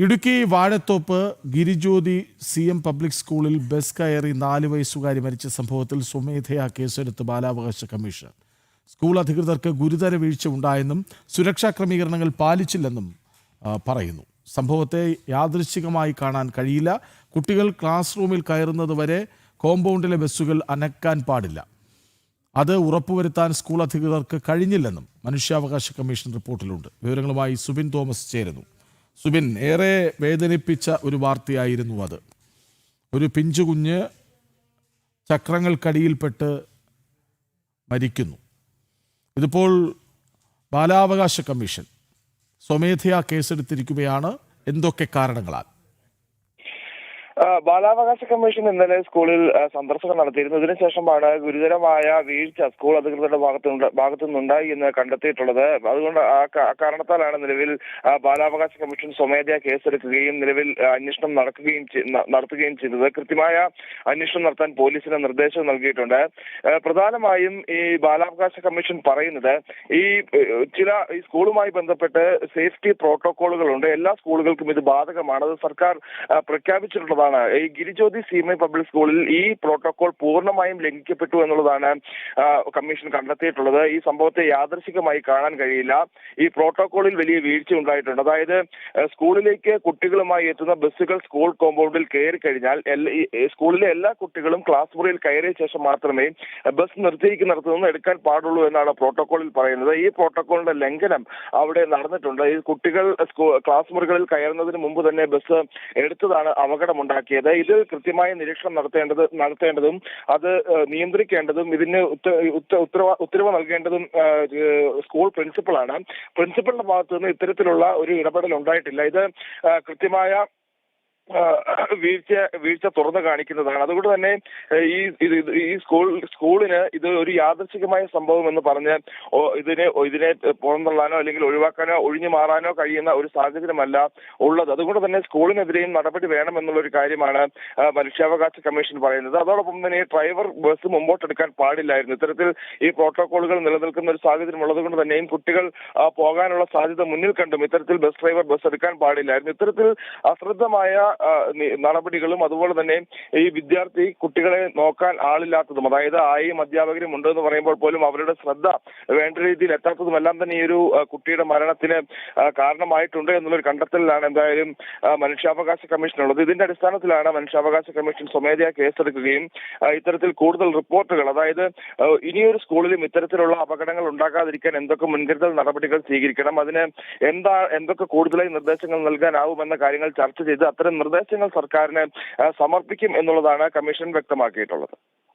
Idukki Vazhathope Girijyothi CM public സ്കൂളിൽ bus കയറി 4 വയസ്സുകാരി മരിച്ച സംഭവത്തിൽ സ്വമേധയാ കേസെടുത്ത് ബാലാവകാശ കമ്മീഷൻ. സ്കൂൾ അധികൃതർക്ക് ഗുരുതര വീഴ്ച ഉണ്ടായെന്നും സുരക്ഷാ ക്രമീകരണങ്ങൾ പാലിച്ചില്ലെന്നും പറയുന്നു. സംഭവത്തെ യാദൃശ്ചികമായി കാണാൻ കഴിയില്ല. കുട്ടികൾ ക്ലാസ് റൂമിൽ കയറുന്നതുവരെ കോമ്പൗണ്ടിലെ ബസ്സുകൾ അനക്കാൻ പാടില്ല. അത് ഉറപ്പുവരുത്താൻ സ്കൂൾ അധികൃതർക്ക് കഴിഞ്ഞില്ലെന്നും മനുഷ്യാവകാശ കമ്മീഷൻ റിപ്പോർട്ടിലുണ്ട്. വിവരങ്ങളുമായി സുബിൻ തോമസ് ചേരുന്നു. സുബിൻ, ഏറെ വേദനിപ്പിച്ച ഒരു വാർത്തയായിരുന്നു അത്. ഒരു പിഞ്ചുകുഞ്ഞ് ചക്രങ്ങൾക്കടിയിൽപ്പെട്ട് മരിക്കുന്നു. ഇതിപ്പോൾ ബാലാവകാശ കമ്മീഷൻ സ്വമേധയാ കേസെടുത്തിരിക്കുകയാണ്. എന്തൊക്കെ കാരണങ്ങളാൽ? ബാലാവകാശ കമ്മീഷൻ ഇന്നലെ സ്കൂളിൽ സന്ദർശനം നടത്തിയിരുന്നു. ഇതിനുശേഷമാണ് ഗുരുതരമായ വീഴ്ച സ്കൂൾ അധികൃതരുടെ ഭാഗത്തു നിന്നുണ്ടായി എന്ന് കണ്ടെത്തിയിട്ടുള്ളത്. അതുകൊണ്ട് ആ കാരണത്താലാണ് നിലവിൽ ബാലാവകാശ കമ്മീഷൻ സ്വമേധയാ കേസെടുക്കുകയും നിലവിൽ അന്വേഷണം നടത്തുകയും ചെയ്തത്. കൃത്യമായ അന്വേഷണം നടത്താൻ പോലീസിന് നിർദ്ദേശം നൽകിയിട്ടുണ്ട്. പ്രധാനമായും ഈ ബാലാവകാശ കമ്മീഷൻ പറയുന്നത് ഈ സ്കൂളുമായി ബന്ധപ്പെട്ട് സേഫ്റ്റി പ്രോട്ടോകോളുകളുണ്ട്. എല്ലാ സ്കൂളുകൾക്കും ഇത് ബാധകമാണ്. അത് സർക്കാർ പ്രഖ്യാപിച്ചിട്ടുള്ളതാണ്. ഈ ഗിരിജ്യോതി CM പബ്ലിക് സ്കൂളിൽ ഈ പ്രോട്ടോകോൾ പൂർണ്ണമായും ലംഘിക്കപ്പെട്ടു എന്നുള്ളതാണ് കമ്മീഷൻ കണ്ടെത്തിയിട്ടുള്ളത്. ഈ സംഭവത്തെ യാദൃശ്ചികമായി കാണാൻ കഴിയില്ല. ഈ പ്രോട്ടോകോളിൽ വലിയ വീഴ്ച ഉണ്ടായിട്ടുണ്ട്. അതായത് സ്കൂളിലേക്ക് കുട്ടികളുമായി എത്തുന്ന ബസ്സുകൾ സ്കൂൾ കോമ്പൗണ്ടിൽ കയറി കഴിഞ്ഞാൽ സ്കൂളിലെ എല്ലാ കുട്ടികളും ക്ലാസ് മുറിയിൽ കയറിയ ശേഷം മാത്രമേ ബസ് നിർത്തിയിരിക്കുന്നിടത്തു നിന്ന് എടുക്കാൻ പാടുള്ളൂ എന്നാണ് പ്രോട്ടോകോളിൽ പറയുന്നത്. ഈ പ്രോട്ടോകോളിന്റെ ലംഘനം അവിടെ നടന്നിട്ടുണ്ട്. ഈ കുട്ടികൾ ക്ലാസ് മുറികളിൽ കയറുന്നതിന് മുമ്പ് തന്നെ ബസ് എടുത്തതാണ് അപകടമുണ്ടാക്കിയത്. ഇത് കൃത്യമായ നിരീക്ഷണം നടത്തേണ്ടതും അത് നിയന്ത്രിക്കേണ്ടതും ഇതിന് ഉത്തരവ് നൽകേണ്ടതും സ്കൂൾ പ്രിൻസിപ്പളാണ്. പ്രിൻസിപ്പലിന്റെ ഭാഗത്തു നിന്ന് ഇത്തരത്തിലുള്ള ഒരു ഇടപെടൽ ഉണ്ടായിട്ടില്ല. ഇത് കൃത്യമായ വീഴ്ച തുറന്നു കാണിക്കുന്നതാണ്. അതുകൊണ്ട് തന്നെ ഈ സ്കൂളിന് ഇത് ഒരു യാദൃച്ഛികമായ സംഭവം എന്ന് പറഞ്ഞ് ഇതിനെ പുറന്തള്ളാനോ അല്ലെങ്കിൽ ഒഴിവാക്കാനോ ഒഴിഞ്ഞു മാറാനോ കഴിയുന്ന ഒരു സാഹചര്യമല്ല ഉള്ളത്. അതുകൊണ്ട് തന്നെ സ്കൂളിനെതിരെയും നടപടി വേണമെന്നുള്ള ഒരു കാര്യമാണ് മനുഷ്യാവകാശ കമ്മീഷൻ പറയുന്നത്. അതോടൊപ്പം തന്നെ ഡ്രൈവർ ബസ് മുമ്പോട്ടെടുക്കാൻ പാടില്ലായിരുന്നു. ഇത്തരത്തിൽ ഈ പ്രോട്ടോകോളുകൾ നിലനിൽക്കുന്ന ഒരു സാഹചര്യം ഉള്ളതുകൊണ്ട് തന്നെയും കുട്ടികൾ പോകാനുള്ള സാധ്യത മുന്നിൽ കണ്ടും ഇത്തരത്തിൽ ബസ് ഡ്രൈവർ ബസ് എടുക്കാൻ പാടില്ലായിരുന്നു. ഇത്തരത്തിൽ അശ്രദ്ധമായ നടപടികളും അതുപോലെ തന്നെ ഈ വിദ്യാർത്ഥി കുട്ടികളെ നോക്കാൻ ആളില്ലാത്തതും, അതായത് ആയും അധ്യാപകരും ഉണ്ടെന്ന് പറയുമ്പോൾ പോലും അവരുടെ ശ്രദ്ധ വേണ്ട രീതിയിൽ എത്താത്തതും എല്ലാം തന്നെ ഈ ഒരു കുട്ടിയുടെ മരണത്തിന് കാരണമായിട്ടുണ്ട് എന്നുള്ളൊരു കണ്ടെത്തലിലാണ് എന്തായാലും മനുഷ്യാവകാശ കമ്മീഷനുള്ളത്. ഇതിന്റെ അടിസ്ഥാനത്തിലാണ് മനുഷ്യാവകാശ കമ്മീഷൻ സ്വമേധയാ കേസെടുക്കുകയും ഇത്തരത്തിൽ കൂടുതൽ റിപ്പോർട്ടുകൾ, അതായത് ഇനിയൊരു സ്കൂളിലും ഇത്തരത്തിലുള്ള അപകടങ്ങൾ ഉണ്ടാകാതിരിക്കാൻ എന്തൊക്കെ മുൻകരുതൽ നടപടികൾ സ്വീകരിക്കണം, അതിന് എന്തൊക്കെ കൂടുതലായി നിർദ്ദേശങ്ങൾ നൽകാനാവുമെന്ന കാര്യങ്ങൾ ചർച്ച ചെയ്ത് അത്തരം നിർദ്ദേശങ്ങൾ സർക്കാരിന് സമർപ്പിക്കും എന്നുള്ളതാണ് കമ്മീഷൻ വ്യക്തമാക്കിയിട്ടുള്ളത്.